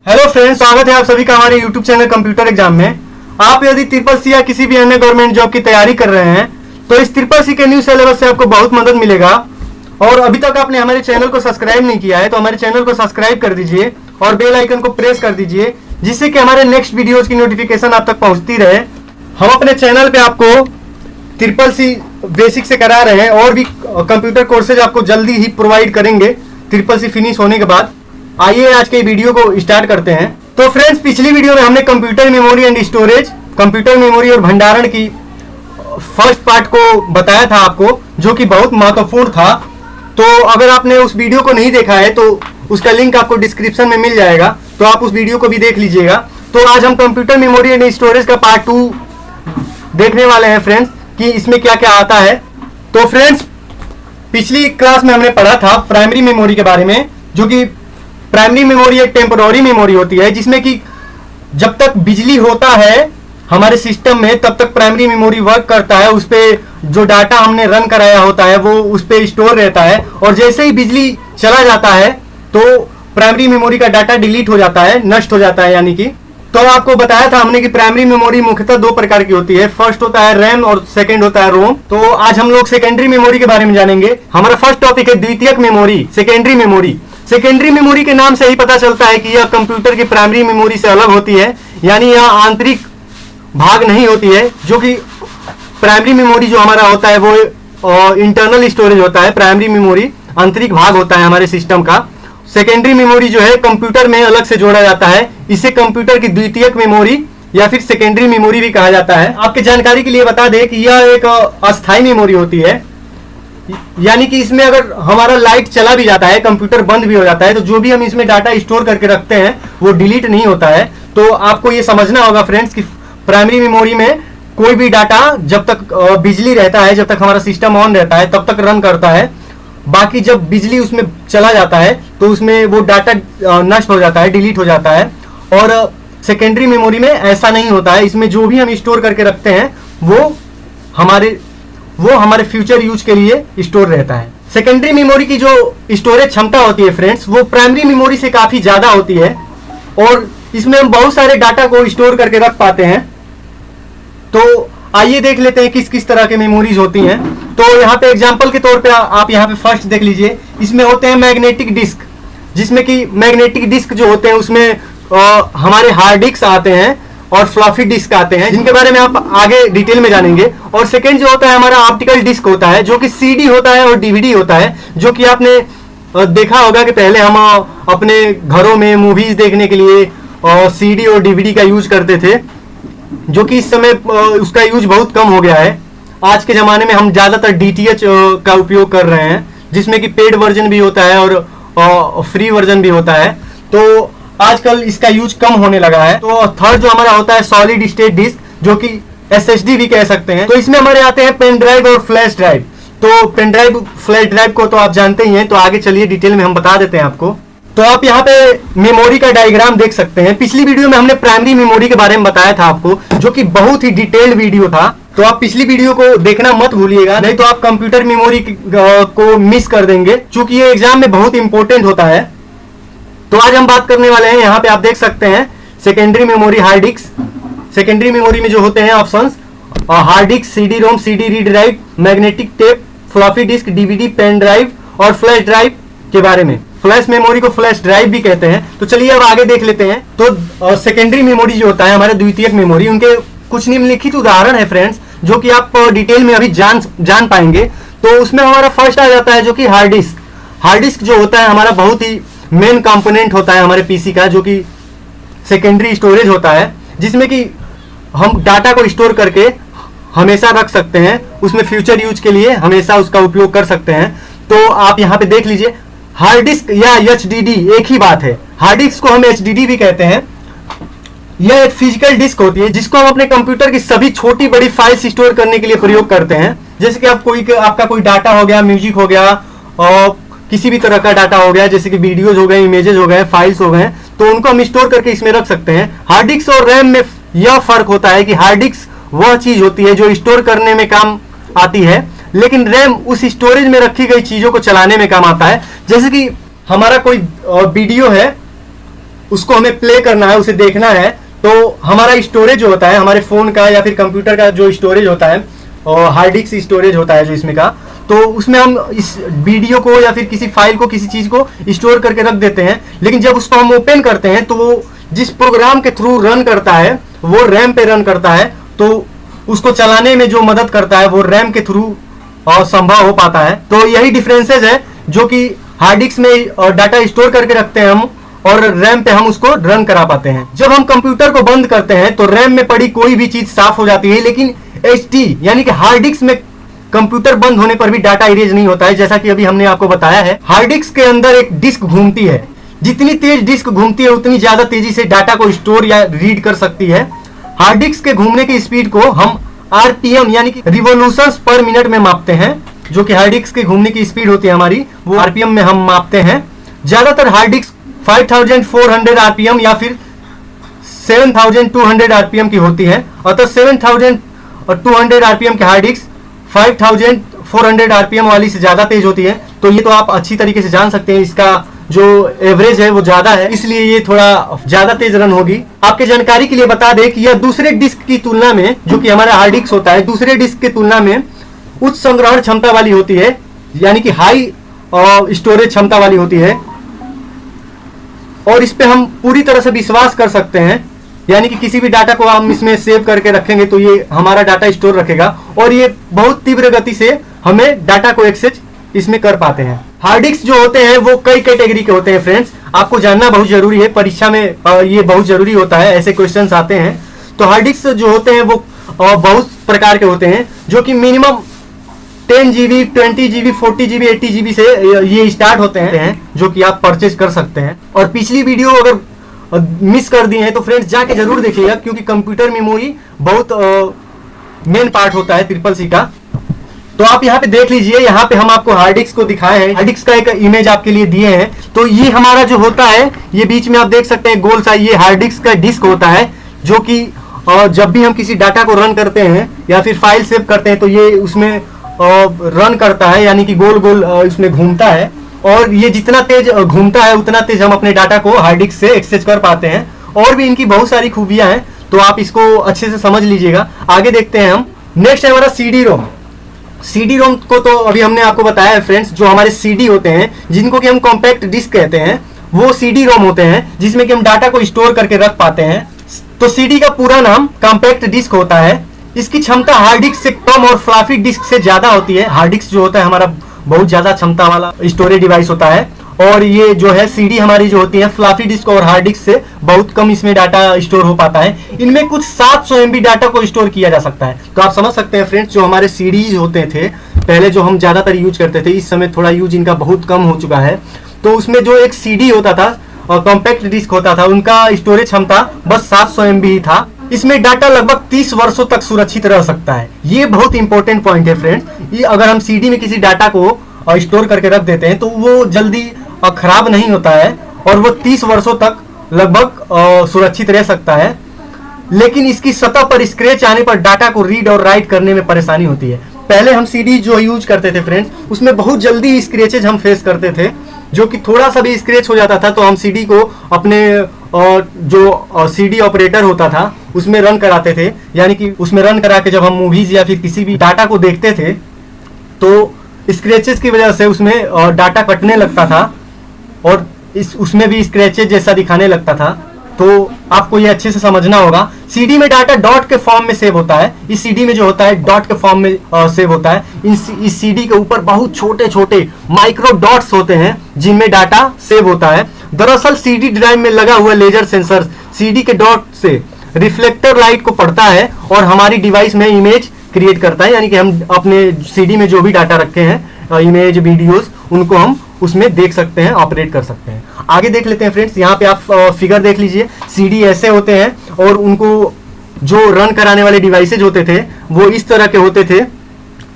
Hello friends, स्वागत है आप सभी का हमारे यूट्यूब चैनल कंप्यूटर एग्जाम में। आप यदि ट्रिपल सी या किसी भी अन्य गवर्नमेंट जॉब की तैयारी कर रहे हैं तो इस ट्रिपल सी के न्यू सिलेबस से आपको बहुत मदद मिलेगा। और अभी तक आपने हमारे चैनल को सब्सक्राइब नहीं किया है तो हमारे चैनल को सब्सक्राइब कर दीजिए और बेल आइकन को प्रेस कर दीजिए, जिससे कि हमारे नेक्स्ट वीडियोज की नोटिफिकेशन आप तक पहुंचती रहे। हम अपने चैनल पे आपको ट्रिपल सी बेसिक से करा रहे हैं और भी कंप्यूटर कोर्सेज आपको जल्दी ही प्रोवाइड करेंगे ट्रिपल सी फिनिश होने के बाद। आइए आज के वीडियो को स्टार्ट करते हैं। तो फ्रेंड्स, पिछली वीडियो में हमने computer memory and storage, computer memory और भंडारण की फर्स्ट पार्ट को बताया था आपको, जो कि बहुत महत्वपूर्ण था। तो अगर आपने उस वीडियो को नहीं देखा है तो उसका लिंक आपको डिस्क्रिप्शन में मिल जाएगा, तो आप उस वीडियो को भी देख लीजिएगा। तो आज हम कंप्यूटर मेमोरी एंड स्टोरेज का पार्ट 2 देखने वाले हैं फ्रेंड्स, कि इसमें क्या क्या आता है। तो फ्रेंड्स, पिछली क्लास में हमने पढ़ा था प्राइमरी मेमोरी के बारे में, जो कि प्राइमरी मेमोरी एक टेम्पोररी मेमोरी होती है, जिसमें कि जब तक बिजली होता है हमारे सिस्टम में तब तक प्राइमरी मेमोरी वर्क करता है। उस पर जो डाटा हमने रन कराया होता है वो उस पर स्टोर रहता है, और जैसे ही बिजली चला जाता है तो प्राइमरी मेमोरी का डाटा डिलीट हो जाता है, नष्ट हो जाता है यानी कि। तो आपको बताया था हमने कि प्राइमरी मेमोरी मुख्यतः दो प्रकार की होती है, फर्स्ट होता है रैम और सेकंड होता है रोम। तो आज हम लोग सेकेंडरी मेमोरी के बारे में जानेंगे। हमारा फर्स्ट टॉपिक है द्वितीयक memory, secondary memory. Secondary memory के नाम से ही पता चलता है कि यह कंप्यूटर की प्राइमरी मेमोरी से अलग होती है, यानी यह आंतरिक भाग नहीं होती है। जो कि प्राइमरी मेमोरी जो हमारा होता है वो इंटरनल स्टोरेज होता है, प्राइमरी मेमोरी आंतरिक भाग होता है हमारे सिस्टम का। सेकेंडरी मेमोरी जो है कंप्यूटर में अलग से जोड़ा जाता है, इसे कंप्यूटर की द्वितीयक मेमोरी या फिर सेकेंडरी मेमोरी भी कहा जाता है। आपके जानकारी के लिए बता दें कि यह एक अस्थायी मेमोरी होती है, यानी कि इसमें अगर हमारा लाइट चला भी जाता है, कंप्यूटर बंद भी हो जाता है, तो जो भी हम इसमें डाटा स्टोर करके रखते हैं वो डिलीट नहीं होता है। तो आपको ये समझना होगा फ्रेंड्स कि प्राइमरी मेमोरी में कोई भी डाटा जब तक बिजली रहता है, जब तक हमारा सिस्टम ऑन रहता है तब तक रन करता है। बाकी जब बिजली उसमें चला जाता है तो उसमें वो डाटा नष्ट हो जाता है, डिलीट हो जाता है। और सेकेंडरी मेमोरी में ऐसा नहीं होता है, इसमें जो भी हम स्टोर करके रखते हैं वो हमारे फ्यूचर यूज के लिए स्टोर रहता है। सेकेंडरी मेमोरी की जो स्टोरेज क्षमता होती है फ्रेंड्स, वो प्राइमरी मेमोरी से काफी ज्यादा होती है, और इसमें हम बहुत सारे डाटा को स्टोर करके रख पाते हैं। तो आइए देख लेते हैं किस किस तरह के मेमोरीज होती हैं। तो यहाँ पे एग्जांपल के तौर पे आप यहाँ पे फर्स्ट देख लीजिए, इसमें होते हैं मैग्नेटिक डिस्क, जिसमें कि मैग्नेटिक डिस्क जो होते हैं उसमें हमारे हार्ड डिस्क आते हैं और फ्लॉपी डिस्क आते हैं, जिनके बारे में आप आगे डिटेल में जानेंगे। और सेकंड जो होता है हमारा ऑप्टिकल डिस्क होता है, जो कि सीडी होता है और डीवीडी होता है, जो कि आपने देखा होगा कि पहले हम अपने घरों में मूवीज देखने के लिए सीडी और डीवीडी का यूज करते थे, जो कि इस समय उसका यूज बहुत कम हो गया है। आज के ज़माने में हम ज़्यादातर डीटीएच का उपयोग कर रहे हैं, जिसमें कि पेड वर्जन भी होता है और फ्री वर्जन भी होता है। तो आजकल इसका यूज कम होने लगा है। तो थर्ड जो हमारा होता है सॉलिड स्टेट डिस्क, जो कि एसएसडी भी कह सकते हैं। तो इसमें हमारे आते हैं पेन ड्राइव और फ्लैश ड्राइव। तो पेन ड्राइव फ्लैश ड्राइव को तो आप जानते ही हैं, तो आगे चलिए डिटेल में हम बता देते हैं आपको। तो आप यहाँ पे मेमोरी का डायग्राम देख सकते हैं। पिछली वीडियो में हमने प्राइमरी मेमोरी के बारे में बताया था आपको, जो कि बहुत ही डिटेल्ड वीडियो था। तो आप पिछली वीडियो को देखना मत भूलिएगा, नहीं तो आप कंप्यूटर मेमोरी को मिस कर देंगे, क्योंकि ये एग्जाम में बहुत इंपॉर्टेंट होता है। तो आज हम बात करने वाले हैं, यहाँ पे आप देख सकते हैं secondary memory hard disk. Secondary memory में जो होते हैं options, hard disk, CD ROM, CD read drive, magnetic tape, floppy disk, DVD, pen drive और फ्लैश ड्राइव के बारे में। फ्लैश मेमोरी को फ्लैश ड्राइव भी कहते हैं। तो चलिए अब आगे देख लेते हैं। तो सेकेंडरी मेमोरी जो होता है हमारे द्वितीयक मेमोरी, उनके कुछ निम्नलिखित उदाहरण है फ्रेंड्स, जो कि आप डिटेल में अभी जान पाएंगे। तो उसमें हमारा फर्स्ट आ जाता है जो कि हार्ड डिस्क। हार्ड डिस्क जो होता है हमारा बहुत ही मेन कंपोनेंट होता है हमारे पीसी का, जो कि सेकेंडरी स्टोरेज होता है, जिसमें कि हम डाटा को स्टोर करके हमेशा रख सकते हैं, उसमें फ्यूचर यूज के लिए हमेशा उसका उपयोग कर सकते हैं। तो आप यहाँ पे देख लीजिए, हार्ड डिस्क या एचडीडी एक ही बात है। हार्ड डिस्क को हम एचडीडी भी कहते हैं। यह एक फिजिकल डिस्क होती है, जिसको हम अपने कंप्यूटर की सभी छोटी बड़ी फाइल्स स्टोर करने के लिए प्रयोग करते हैं। जैसे कि आपका कोई डाटा हो गया, म्यूजिक हो गया, और किसी भी तरह का डाटा हो गया, जैसे कि वीडियोज हो गए, इमेजेस हो गए, फाइल्स हो गए, तो उनको हम स्टोर करके इसमें रख सकते हैं। हार्ड डिस्क और रैम में यह फर्क होता है कि हार्ड डिस्क वह चीज होती है जो स्टोर करने में काम आती है, लेकिन रैम उस स्टोरेज में रखी गई चीजों को चलाने में काम आता है। जैसे कि हमारा कोई वीडियो है, उसको हमें प्ले करना है, उसे देखना है, तो हमारा स्टोरेज जो होता है हमारे फ़ोन का या फिर कंप्यूटर का जो स्टोरेज होता है और हार्ड डिस्क स्टोरेज होता है जो इसमें का, तो उसमें हम इस वीडियो को या फिर किसी फाइल को, किसी चीज़ को स्टोर करके रख देते हैं। लेकिन जब उसको हम ओपन करते हैं तो वो जिस प्रोग्राम के थ्रू रन करता है वो रैम पे रन करता है, तो उसको चलाने में जो मदद करता है वो रैम के थ्रू संभव हो पाता है। तो यही डिफरेंसेस है जो कि हार्ड डिस्क में डाटा स्टोर करके रखते हैं हम और रैम पे हम उसको रन करा पाते हैं। जब हम कंप्यूटर को बंद करते हैं तो रैम में पड़ी कोई भी चीज साफ हो जाती है, लेकिन एचडी यानी कि हार्ड डिस्क में कंप्यूटर बंद होने पर भी डाटा इरेज नहीं होता है। जैसा कि अभी हमने आपको बताया है, हार्ड डिस्क के अंदर एक डिस्क घूमती है, जितनी तेज डिस्क घूमती है उतनी ज्यादा तेजी से डाटा को स्टोर या रीड कर सकती है। हार्ड डिस्क के घूमने की स्पीड को हम आरपीएम यानी कि रिवोल्यूशंस पर मिनट में मापते हैं, जो कि हार्ड डिस्क के घूमने की स्पीड होती है हमारी, वो आरपीएम में हम मापते हैं। ज्यादातर हार्ड डिस्क 5400 आरपीएम या फिर 7200 आरपीएम की होती है, अतः 7200 आरपीएम के हार्ड डिस्क 5400 आरपीएम वाली से ज्यादा तेज होती है। तो ये तो आप अच्छी तरीके से जान सकते हैं, इसका जो एवरेज है वो ज्यादा है, इसलिए ये थोड़ा ज्यादा तेज रन होगी। आपके जानकारी के लिए बता दें कि यह दूसरे डिस्क की तुलना में, जो कि हमारा हार्ड डिस्क होता है, दूसरे डिस्क की तुलना में उच्च संग्रहण क्षमता वाली होती है, यानी कि हाई स्टोरेज क्षमता वाली होती है, और इस पे हम पूरी तरह से विश्वास कर सकते हैं। यानी कि किसी भी डाटा को हम इसमें सेव करके रखेंगे तो ये हमारा डाटा स्टोर रखेगा और ये बहुत तीव्र गति से हमें डाटा को एक्सेस इसमें कर पाते हैं। हार्ड डिस्क जो होते हैं वो कई कैटेगरी के होते हैं फ्रेंड्स, आपको जानना बहुत जरूरी है, परीक्षा में ये बहुत जरूरी होता है, ऐसे क्वेश्चंस आते हैं। तो हार्ड डिस्क जो होते हैं वो बहुत प्रकार के होते हैं, जो कि minimum 10 GB, 20 GB, 40 GB, 80 GB से ये स्टार्ट होते हैं, जो कि आप परचेज कर सकते हैं। और पिछली वीडियो अगर मिस कर दी है तो फ्रेंड्स जाके जरूर देखिएगा, क्योंकि कंप्यूटर मेमोरी बहुत मेन पार्ट होता है CCC का। तो आप यहाँ पे देख लीजिए, यहाँ पे हम आपको हार्ड डिस्क को दिखाए हैं, हार्ड डिस्क का एक इमेज आपके लिए दिए हैं। तो ये हमारा जो होता है, ये बीच में आप देख सकते हैं गोल सा, ये हार्ड डिस्क का डिस्क होता है, जो कि जब भी हम किसी डाटा को रन करते हैं या फिर फाइल सेव करते हैं तो ये उसमें रन करता है, यानी कि गोल गोल इसमें घूमता है, और ये जितना तेज घूमता है उतना तेज हम अपने डाटा को हार्ड डिस्क से एक्सेस कर पाते हैं। और भी इनकी बहुत सारी खूबियां हैं, तो आप इसको अच्छे से समझ लीजिएगा। आगे देखते हैं हम। नेक्स्ट है हमारा सीडी रोम। सीडी रोम को तो अभी हमने आपको बताया है फ्रेंड्स, जो हमारे सीडी होते हैं जिनको कि हम कॉम्पैक्ट डिस्क कहते हैं, वो सीडी रोम होते हैं जिसमें कि हम डाटा को स्टोर करके रख पाते हैं। तो सीडी का पूरा नाम कॉम्पैक्ट डिस्क होता है। इसकी क्षमता हार्ड डिस्क से कम और फ्लॉपी डिस्क से ज्यादा होती है। हार्ड डिस्क जो होता है हमारा बहुत ज्यादा क्षमता वाला स्टोरेज डिवाइस होता है, और ये जो है सीडी हमारी जो होती है फ्लॉपी डिस्क और हार्ड डिस्क से बहुत कम इसमें डाटा स्टोर हो पाता है। इनमें कुछ 700 MB डाटा को स्टोर किया जा सकता है। तो आप समझ सकते हैं फ्रेंड्स, जो हमारे सीडीज होते थे पहले, जो हम ज्यादातर यूज करते थे, इस समय थोड़ा यूज इनका बहुत कम हो चुका है। तो उसमें जो एक सीडी होता था और कॉम्पैक्ट डिस्क होता था, उनका स्टोरेज क्षमता बस 700 MB ही था। इसमें डाटा लगभग 30 वर्षों तक सुरक्षित रह सकता है। ये बहुत इंपॉर्टेंट पॉइंट है फ्रेंड्स। ये अगर हम सीडी में किसी डाटा को स्टोर करके रख देते हैं तो वो जल्दी खराब नहीं होता है और वो 30 वर्षों तक लगभग सुरक्षित रह सकता है। लेकिन इसकी सतह पर स्क्रैच आने पर डाटा को रीड और राइट करने में परेशानी होती है। पहले हम सीडी जो यूज करते थे फ्रेंड्स, उसमें बहुत जल्दी स्क्रैचेज हम फेस करते थे, जो कि थोड़ा सा भी स्क्रैच हो जाता था तो हम सीडी को अपने जो सीडी ऑपरेटर होता था उसमें रन कराते थे। यानी कि उसमें रन करा के जब हम मूवीज या फिर किसी भी डाटा को देखते थे तो स्क्रैचेस की वजह से उसमें डाटा कटने लगता था और उसमें भी स्क्रैचेज जैसा दिखाने लगता था। तो आपको ये अच्छे से समझना होगा। सीडी में डाटा डॉट के फॉर्म में सेव होता है। इस सीडी में जो होता है डॉट के फॉर्म में सेव होता है। इस सीडी के ऊपर बहुत छोटे छोटे माइक्रो डॉट्स होते हैं जिनमें डाटा सेव होता है। दरअसल सीडी ड्राइव में लगा हुआ लेजर सेंसर सीडी के डॉट से रिफ्लेक्टर लाइट को पढ़ता है और हमारी डिवाइस में इमेज क्रिएट करता है। यानी कि हम अपने सीडी में जो भी डाटा रखे हैं, इमेज, वीडियोस, उनको हम उसमें देख सकते हैं, ऑपरेट कर सकते हैं। आगे देख लेते हैं फ्रेंड्स। यहाँ पे आप फिगर देख लीजिए। सीडी ऐसे होते हैं और उनको जो रन कराने वाले डिवाइसेज होते थे वो इस तरह के होते थे,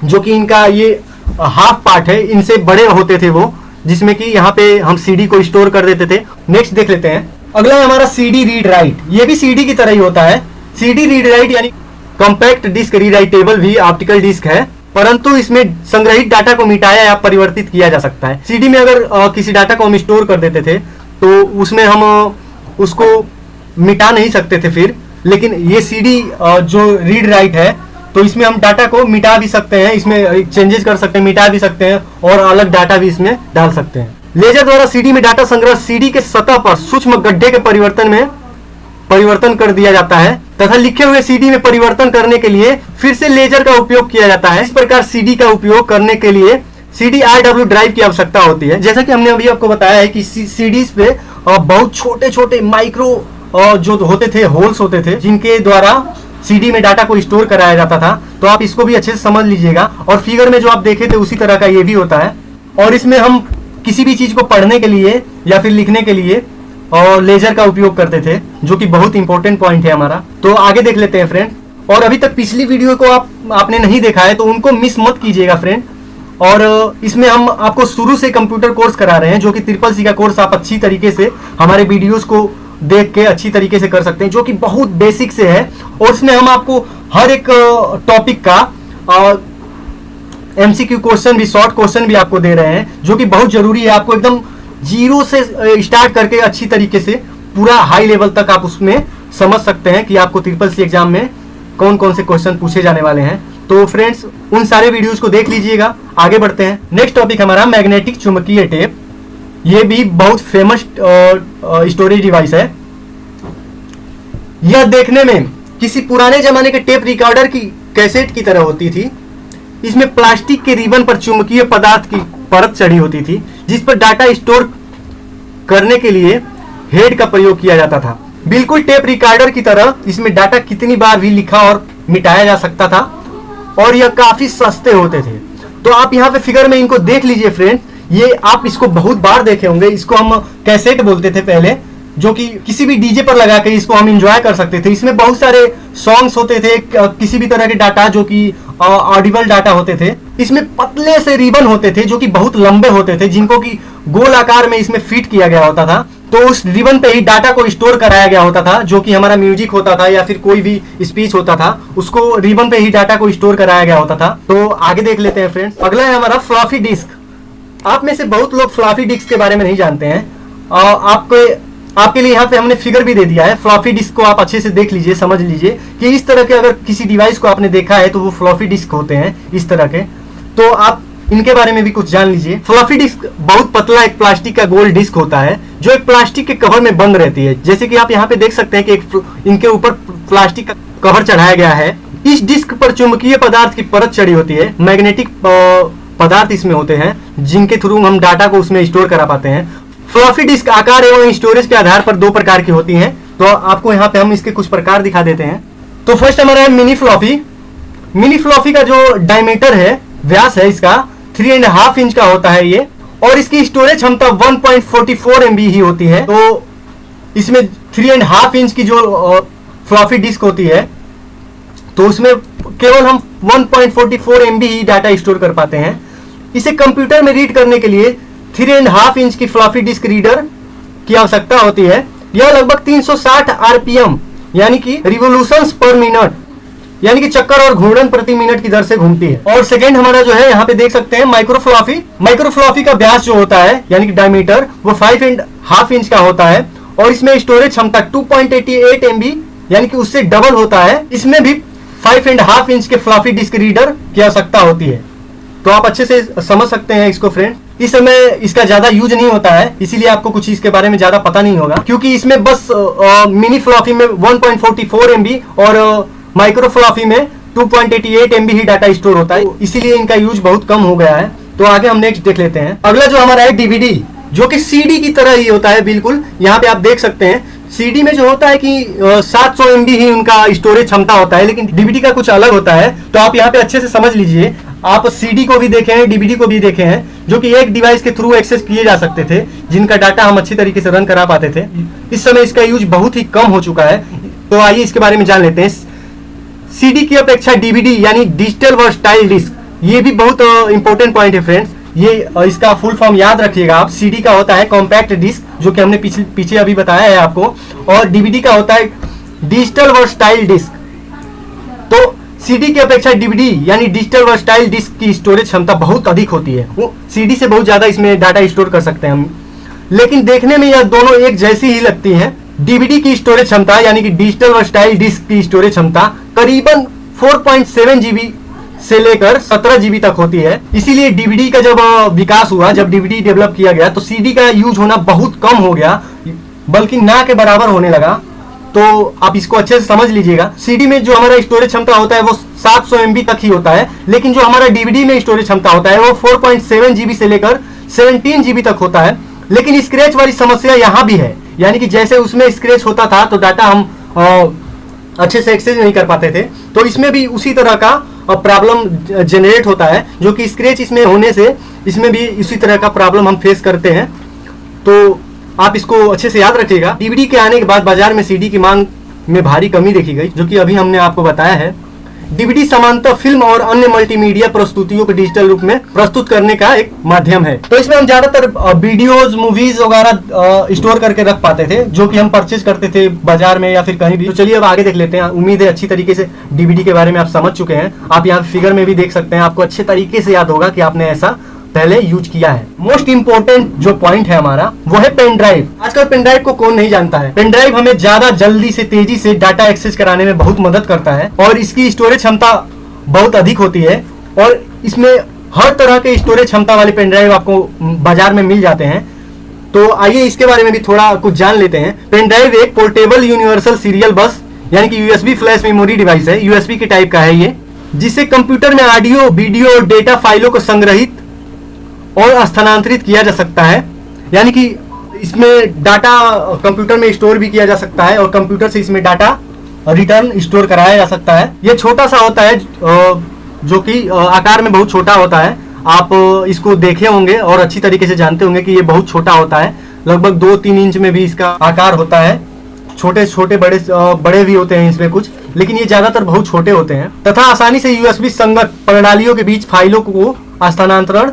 जो कि इनका ये हाफ पार्ट है, इनसे बड़े होते थे वो, जिसमें कि यहाँ पे हम सीडी को स्टोर कर देते थे। नेक्स्ट देख लेते हैं। अगला है हमारा सीडी रीड राइट। ये भी सीडी की तरह ही होता है। सीडी रीड राइट यानी कॉम्पैक्ट डिस्क रीराइटेबल भी ऑप्टिकल डिस्क है, परंतु इसमें संग्रहित डाटा को मिटाया या परिवर्तित किया जा सकता है। सीडी में अगर किसी डाटा को हम स्टोर कर देते थे तो उसमें हम उसको मिटा नहीं सकते थे फिर, लेकिन ये सीडी जो रीड राइट है तो इसमें हम डाटा को मिटा भी सकते हैं, इसमें चेंजेस कर सकते हैं, मिटा भी सकते हैं और अलग डाटा भी इसमें डाल सकते हैं। लेजर द्वारा सीडी में डाटा संग्रह सीडी के सतह पर सूक्ष्म गड्ढे के परिवर्तन कर दिया जाता है तथा लिखे हुए सीडी में परिवर्तन करने के लिए फिर से लेजर का उपयोग किया जाता है। इस प्रकार सीडी का उपयोग करने के लिए CDRW ड्राइव की आवश्यकता होती है। जैसा कि हमने अभी आपको बताया है कि सीडीज पे बहुत छोटे छोटे माइक्रो जो होते थे, होल्स होते थे, जिनके द्वारा सीडी में डाटा को स्टोर कराया जाता था। तो आप इसको भी अच्छे से समझ लीजिएगा। और फिगर में जो आप देखे थे उसी तरह का ये भी होता है। और इसमें हम किसी भी चीज को पढ़ने के लिए या फिर लिखने के लिए और लेजर का उपयोग करते थे, जो कि बहुत इंपॉर्टेंट पॉइंट है हमारा। तो आगे देख लेते हैं फ्रेंड। और अभी तक पिछली वीडियो को आपने नहीं देखा है तो उनको मिस मत कीजिएगा फ्रेंड। और इसमें हम आपको शुरू से कंप्यूटर कोर्स करा रहे हैं, जो कि CCC का कोर्स आप अच्छी तरीके से हमारे वीडियोस को देख के अच्छी तरीके से कर सकते हैं, जो कि बहुत बेसिक से है। और इसमें हम आपको हर एक टॉपिक का MCQ क्वेश्चन भी, शॉर्ट क्वेश्चन भी आपको दे रहे हैं, जो कि बहुत जरूरी है। आपको एकदम जीरो से स्टार्ट करके अच्छी तरीके से पूरा हाई लेवल तक आप उसमें समझ सकते हैं कि आपको CCC एग्जाम में कौन कौन से क्वेश्चन पूछे जाने वाले हैं। तो फ्रेंड्स उन सारे वीडियोस को देख लीजिएगा। आगे बढ़ते हैं। नेक्स्ट टॉपिक हमारा मैग्नेटिक चुंबकीय टेप। ये भी बहुत फेमस स्टोरेज डिवाइस है। यह देखने में किसी पुराने जमाने के टेप रिकॉर्डर की कैसेट की तरह होती थी। इसमें प्लास्टिक के रिबन पर चुंबकीय पदार्थ की परत चढ़ी होती थी, जिस पर डाटा स्टोर करने के लिए हेड का प्रयोग किया जाता था। बिल्कुल टेप रिकॉर्डर की तरह इसमें डाटा कितनी बार भी लिखा और मिटाया जा सकता था और यह काफी सस्ते होते थे। तो आप यहाँ पे फिगर में इनको देख लीजिए फ्रेंड। ये आप इसको बहुत बार देखे होंगे। इसको हम कैसेट बोलते थे पहले, जो कि किसी भी डीजे पर लगा के इसको हम एंजॉय कर सकते थे। इसमें बहुत सारे सॉन्ग्स होते थे, किसी भी तरह के डाटा जो कि ऑडिबल डाटा होते थे। इसमें पतले से रिबन होते थे जो कि बहुत लंबे होते थे, जिनको कि गोल आकार में इसमें फिट किया गया होता था। तो उस रिबन पे ही डाटा को स्टोर कराया गया होता था, जो कि हमारा म्यूजिक होता था या फिर कोई भी स्पीच होता था, उसको रिबन पे ही डाटा को स्टोर कराया गया होता था। तो आगे देख लेते हैं फ्रेंड्स। अगला है हमारा फ्लॉपी डिस्क। आप में से बहुत लोग फ्लॉपी डिस्क के बारे में नहीं जानते हैं। आपके लिए यहाँ पे हमने फिगर भी दे दिया है। फ्लॉपी डिस्क को आप अच्छे से देख लीजिए, समझ लीजिए कि इस तरह के अगर किसी डिवाइस को आपने देखा है तो वो फ्लॉपी डिस्क होते हैं इस तरह के। तो आप इनके बारे में भी कुछ जान लीजिए। फ्लॉपी डिस्क बहुत पतला एक प्लास्टिक का गोल डिस्क होता है, जो एक प्लास्टिक के कवर में बंद रहती है। जैसे कि आप यहाँ पे देख सकते हैं कि इनके ऊपर प्लास्टिक का कवर चढ़ाया गया है। इस डिस्क पर चुंबकीय पदार्थ की परत चढ़ी होती है। मैग्नेटिक पदार्थ इसमें होते हैं, जिनके थ्रू हम डाटा को उसमें स्टोर करा पाते हैं। फ्लॉपी डिस्क आकार एवं स्टोरेज के आधार पर दो प्रकार की होती हैं। तो आपको यहाँ पे हम इसके कुछ प्रकार दिखा देते हैं। तो फर्स्ट हमारा है मिनी फ्लॉपी। मिनी फ्लॉपी का जो डायमीटर है, व्यास है इसका 3.5 इंच का होता है ये, और इसकी स्टोरेज क्षमता 1.44 MB ही होती है। तो इसमें 3.5 इंच की जो फ्लॉपी डिस्क होती है, तो उसमें केवल हम 1.44 MB ही डाटा स्टोर कर पाते हैं। इसे कंप्यूटर में रीड करने के लिए 3.5 इंच की फ्लॉपी डिस्क रीडर की आवश्यकता होती है। यह लगभग 360 RPM यानी कि रिवोल्यूशंस पर मिनट यानी कि चक्कर और घूर्णन प्रति मिनट की दर से घूमती है। और सेकंड हमारा जो है यहाँ पे देख सकते हैं माइक्रोफ्लॉपी। माइक्रोफ्लॉपी का व्यास जो होता है यानी कि डायमीटर, वो 5.5 इंच का होता है और इसमें स्टोरेज क्षमता 2.88 MB यानी कि उससे डबल होता है। इसमें भी 5.5 इंच के फ्लॉपी डिस्क रीडर की आवश्यकता होती है। तो आप अच्छे से समझ सकते हैं इसको फ्रेंड। इस समय इसका ज्यादा यूज नहीं होता है, इसीलिए आपको कुछ इसके बारे में ज्यादा पता नहीं होगा, क्योंकि इसमें बस मिनी फ्लॉपी में 1.44 MB और माइक्रो फ्लॉपी में 2.88 MB ही डाटा स्टोर होता है, इसीलिए इनका यूज बहुत कम हो गया है। तो आगे हम नेक्स्ट देख लेते हैं। अगला जो हमारा है DVD, जो कि CD की तरह ही होता है बिल्कुल। यहाँ पे आप देख सकते हैं CD में जो होता है कि 700 MB ही उनका स्टोरेज क्षमता होता है, लेकिन DVD का कुछ अलग होता है। तो आप यहाँ पे अच्छे से समझ लीजिए। आप CD को भी देखे हैं, DVD को भी देखे हैं, जो कि एक डिवाइस के थ्रू एक्सेस किए जा सकते थे, जिनका डाटा हम अच्छी तरीके से रन करा पाते थे। इस समय इसका यूज बहुत ही कम हो चुका है। तो आइए इसके बारे में जान लेते हैं। CD की अपेक्षा DVD यानी डिजिटल वर्सटाइल डिस्क, ये भी बहुत इंपॉर्टेंट पॉइंट है फ्रेंड्स। ये इसका फुल फॉर्म याद रखिएगा आप। CD का होता है कॉम्पैक्ट डिस्क, जो कि हमने पीछे अभी बताया है आपको, और DVD का होता है डिजिटल वर्सटाइल डिस्क। तो CD की अपेक्षा DVD यानी डिजिटल वर्सटाइल डिस्क की स्टोरेज क्षमता बहुत अधिक होती है। वो CD से बहुत ज्यादा इसमें डाटा स्टोर कर सकते हैं हम। लेकिन देखने में यह दोनों एक जैसी ही लगती हैं। डीवीडी की स्टोरेज क्षमता यानी कि डिजिटल वर्सटाइल डिस्क की स्टोरेज क्षमता करीबन 4.7 जीबी से लेकर 17 जीबी तक होती है। इसीलिए डीवीडी का जब विकास हुआ, जब डीवीडी डेवलप किया गया तो सीडी का यूज होना बहुत कम हो गया, बल्कि ना के बराबर होने लगा। तो आप इसको अच्छे से समझ लीजिएगा। सीडी में जो हमारा स्टोरेज क्षमता होता है वो 700 MB तक ही होता है, लेकिन जो हमारा डीवीडी में स्टोरेज क्षमता होता है वो 4.7 जीबी से लेकर 17 जीबी तक होता है। लेकिन स्क्रैच वाली समस्या यहाँ भी है, यानी कि जैसे उसमें स्क्रैच होता था तो डाटा हम अच्छे से एक्सेस नहीं कर पाते थे, तो इसमें भी उसी तरह का प्रॉब्लम जनरेट होता है, जो कि स्क्रैच इसमें होने से इसमें भी इसी तरह का प्रॉब्लम हम फेस करते हैं। तो आप इसको अच्छे से याद रखिएगा। डीवीडी के आने के बाद बाजार में सीडी की मांग में भारी कमी देखी गई, जो कि अभी हमने आपको बताया है। डीवीडी सामान्यतः फिल्म और अन्य मल्टीमीडिया प्रस्तुतियों को डिजिटल रूप में प्रस्तुत करने का एक माध्यम है। तो इसमें हम ज्यादातर वीडियोज, मूवीज वगैरह स्टोर करके रख पाते थे, जो कि हम परचेज करते थे बाजार में या फिर कहीं भी। तो चलिए अब आगे देख लेते हैं। उम्मीद है अच्छी तरीके से डीवीडी के बारे में आप समझ चुके हैं। आप यहाँ फिगर में भी देख सकते हैं, आपको अच्छे तरीके से याद होगा कि आपने ऐसा पहले यूज किया है। मोस्ट इंपोर्टेंट जो पॉइंट है हमारा वो है पेन ड्राइव। आजकल पेन ड्राइव को कौन नहीं जानता है। पेन ड्राइव हमें ज्यादा जल्दी से तेजी से डाटा एक्सेस कराने में बहुत मदद करता है और इसकी स्टोरेज क्षमता बहुत अधिक होती है और इसमें हर तरह के स्टोरेज क्षमता वाले पेन ड्राइव आपको बाजार में मिल जाते हैं। तो आइए इसके बारे में भी थोड़ा कुछ जान लेते हैं। पेन ड्राइव एक पोर्टेबल यूनिवर्सल सीरियल बस यानी कि यूएसबी फ्लैश मेमोरी डिवाइस है। यूएसबी के टाइप का है ये, जिससे कंप्यूटर में ऑडियो, वीडियो और डेटा फाइलों को संग्रहित और स्थानांतरित किया जा सकता है। यानी कि इसमें डाटा कंप्यूटर में स्टोर भी किया जा सकता है और कंप्यूटर से इसमें डाटा रिटर्न स्टोर कराया जा सकता है। ये छोटा सा होता है, जो कि आकार में बहुत छोटा होता है। आप इसको देखे होंगे और अच्छी तरीके से जानते होंगे कि ये बहुत छोटा होता है। लगभग 2-3 इंच में भी इसका आकार होता है। छोटे छोटे बड़े भी होते हैं इसमें कुछ, लेकिन ये ज्यादातर बहुत छोटे होते हैं तथा आसानी से यूएसबी संगत प्रणालियों के बीच फाइलों को स्थानांतरण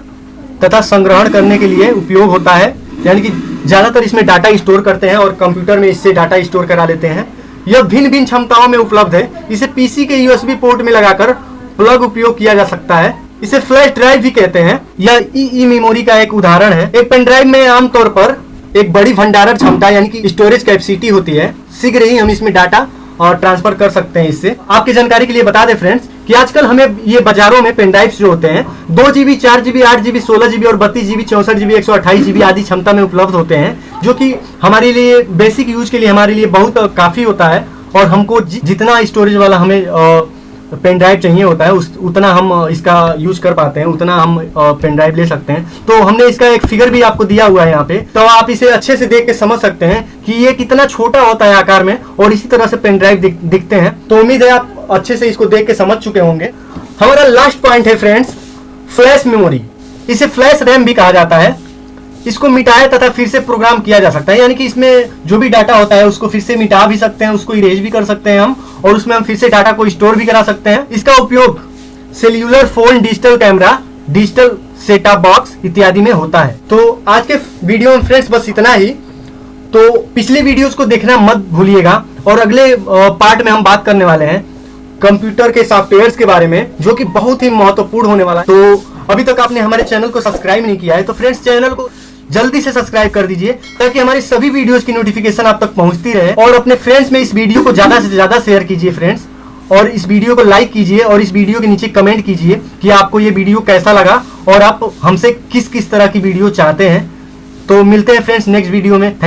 तथा संग्रहण करने के लिए उपयोग होता है। यानी कि ज्यादातर इसमें डाटा स्टोर करते हैं और कंप्यूटर में इससे डाटा स्टोर करा लेते हैं। यह भिन्न भिन्न क्षमताओं में उपलब्ध है। इसे पीसी के यूएसबी पोर्ट में लगाकर प्लग उपयोग किया जा सकता है। इसे फ्लैश ड्राइव भी कहते हैं। यह ई मेमोरी का एक उदाहरण है। एक पेन ड्राइव में आमतौर पर एक बड़ी भंडारण क्षमता यानी कि स्टोरेज कैपेसिटी होती है। शीघ्र ही हम इसमें डाटा और ट्रांसफर कर सकते हैं। इससे आपकी जानकारी के लिए बता दें फ्रेंड्स कि आजकल हमें ये बाजारों में पेन ड्राइव्स जो होते हैं 2 GB, 4 GB, 8 GB, 16 GB और 32 GB, 64 GB, 128 GB आदि क्षमता में उपलब्ध होते हैं, जो कि हमारे लिए बेसिक यूज के लिए हमारे लिए बहुत काफी होता है। और हमको जितना स्टोरेज वाला हमें पेन ड्राइव चाहिए होता है उतना हम इसका यूज कर पाते हैं, उतना हम पेन ड्राइव ले सकते हैं। तो हमने इसका एक फिगर भी आपको दिया हुआ है यहाँ पे, तो आप इसे अच्छे से देख के समझ सकते हैं कि ये कितना छोटा होता है आकार में और इसी तरह से पेन ड्राइव दिखते हैं। तो उम्मीद है आप अच्छे से इसको देख के समझ चुके होंगे। हमारा लास्ट पॉइंट है फ्रेंड्स, फ्लैश मेमोरी। इसे फ्लैश रैम भी कहा जाता है। इसको मिटाया तथा फिर से प्रोग्राम किया जा सकता है, यानी कि इसमें जो भी डाटा होता है उसको फिर से मिटा भी सकते हैं, उसको इरेज भी कर सकते हैं हम, और उसमें हम फिर से डाटा को स्टोर भी करा सकते हैं। इसका उपयोग cellular phone, digital camera, digital setup box इत्यादि में होता है। तो आज के वीडियो में फ्रेंड्स बस इतना ही। तो पिछले वीडियोस को देखना मत भूलिएगा और अगले पार्ट में हम बात करने वाले हैं कंप्यूटर के सॉफ्टवेयर्स के बारे में, जो कि बहुत ही महत्वपूर्ण होने वाला है। तो अभी तक आपने हमारे चैनल को सब्सक्राइब नहीं किया है तो फ्रेंड्स चैनल को जल्दी से सब्सक्राइब कर दीजिए, ताकि हमारी सभी वीडियोस की नोटिफिकेशन आप तक पहुंचती रहे। और अपने फ्रेंड्स में इस वीडियो को ज्यादा से ज्यादा शेयर कीजिए फ्रेंड्स, और इस वीडियो को लाइक कीजिए और इस वीडियो के नीचे कमेंट कीजिए कि आपको ये वीडियो कैसा लगा और आप हमसे किस किस तरह की वीडियो चाहते हैं। तो मिलते हैं फ्रेंड्स नेक्स्ट वीडियो में।